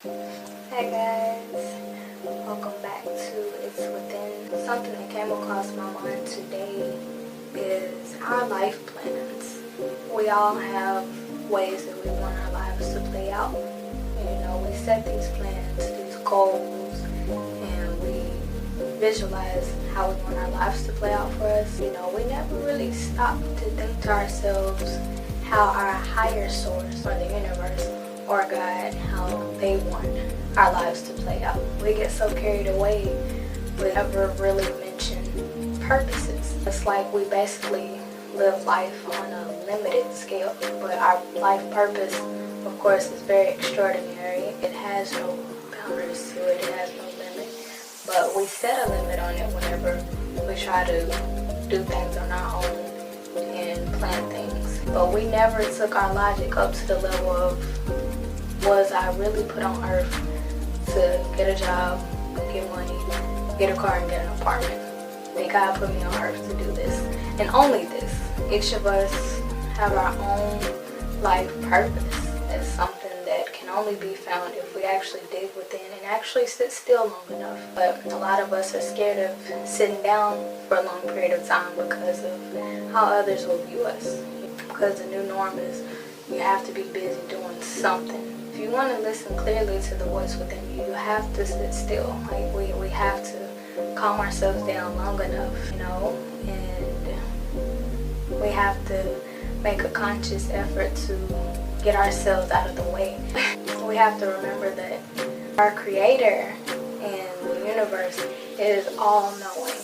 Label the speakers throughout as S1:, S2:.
S1: Hi guys, welcome back to It's Within. Something that came across my mind today is our life plans. We all have ways that we want our lives to play out. We set these plans, these goals, and we visualize how we want our lives to play out for us. We never really stop to think to ourselves how our higher source or the universe or God, how they want our lives to play out. We get so carried away, we never really mention purposes. It's like we basically live life on a limited scale, but our life purpose, of course, is very extraordinary. It has no boundaries to it, it has no limit, but we set a limit on it whenever we try to do things on our own and plan things. But we never took our logic up to the level of, was I really put on earth to get a job, get money, get a car, and get an apartment? Did God put me on earth to do this? And only this. Each of us have our own life purpose. It's something that can only be found if we actually dig within and actually sit still long enough. But a lot of us are scared of sitting down for a long period of time because of how others will view us. Because the new norm is you have to be busy doing something. If you want to listen clearly to the voice within you, you have to sit still. Like we have to calm ourselves down long enough, and we have to make a conscious effort to get ourselves out of the way. We have to remember that our Creator and the universe is all-knowing.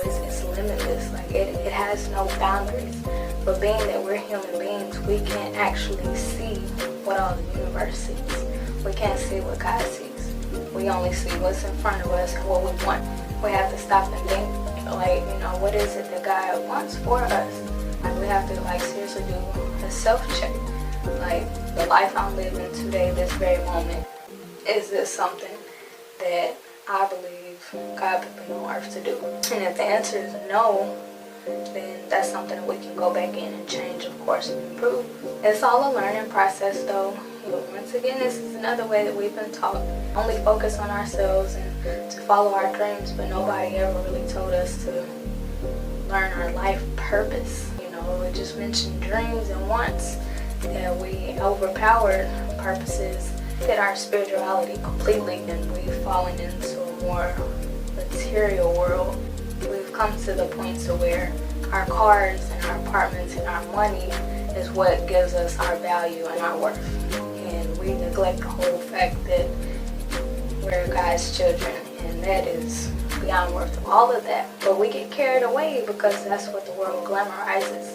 S1: It's limitless. Like it has no boundaries. But being that we're human beings, we can't actually see what all the universe sees. We can't see what God sees. We only see what's in front of us and what we want. We have to stop and think, what is it that God wants for us? We have to seriously do a self-check. The life I'm living today, this very moment, is this something that I believe God put me on earth to do? And if the answer is no, then that's something that we can go back in and change, of course, and improve. It's all a learning process, though. Once again, this is another way that we've been taught. Only focus on ourselves and to follow our dreams, but nobody ever really told us to learn our life purpose. We just mentioned dreams and wants, that we overpowered purposes, hit our spirituality completely, and we've fallen into a more material world. We've come to the point to where our cars and our apartments and our money is what gives us our value and our worth. And we neglect the whole fact that we're God's children, and that is beyond worth of all of that. But we get carried away because that's what the world glamorizes.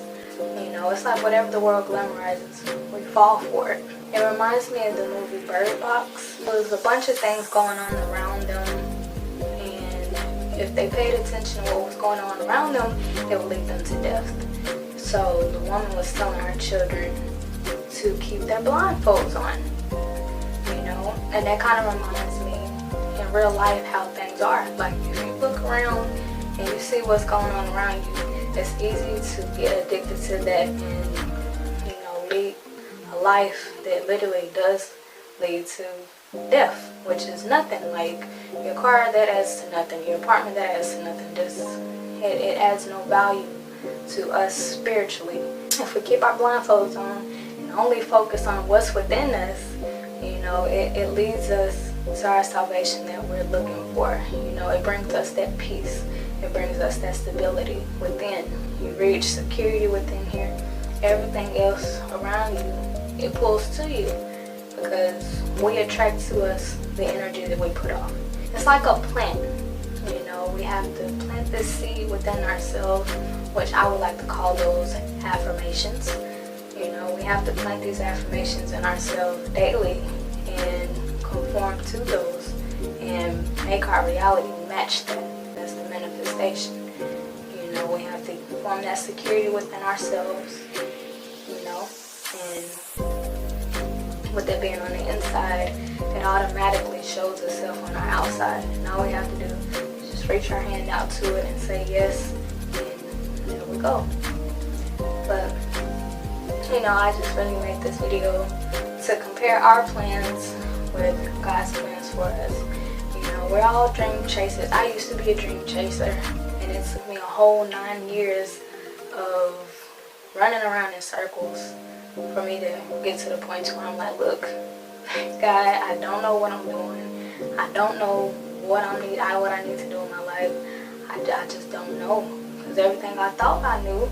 S1: It's like whatever the world glamorizes, we fall for it. It reminds me of the movie Bird Box. There was a bunch of things going on around them, and if they paid attention to what was going on around them, it would lead them to death. So the woman was telling her children to keep their blindfolds on, and that kind of reminds me in real life how things are. If you look around and you see what's going on around you, it's easy to get addicted to that and lead a life that literally does lead to death, which is nothing. Like your car, that adds to nothing. Your apartment, that adds to nothing. It adds no value to us spiritually. If we keep our blindfolds on and only focus on what's within us, it leads us to our salvation that we're looking for. It brings us that peace. It brings us that stability within. You reach security within here. Everything else around you, it pulls to you because we attract to us the energy that we put off. It's like a plant. We have to plant this seed within ourselves, which I would like to call those affirmations. We have to plant these affirmations in ourselves daily and conform to those and make our reality match that. That's the manifestation. We have to form that security within ourselves, and with it being on the inside, it automatically shows itself on our outside. And all we have to do is just reach our hand out to it and say yes, and there we go. But I just really made this video to compare our plans with God's plans for us. You know, we're all dream chasers. I used to be a dream chaser, and it took me a whole 9 years of running around in circles for me to get to the point where I'm like, look, God, I don't know what I'm doing. I don't know what I need to do in my life. I just don't know, because everything I thought I knew.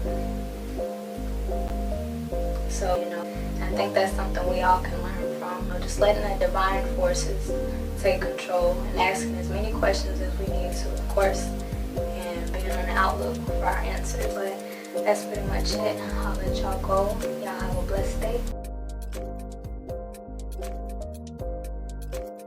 S1: So, you know, I think that's something we all can learn from. Just letting the divine forces take control and asking as many questions as we need to, of course, and being on the outlook for our answers. But that's pretty much it. I'll let y'all go. Y'all have a blessed day.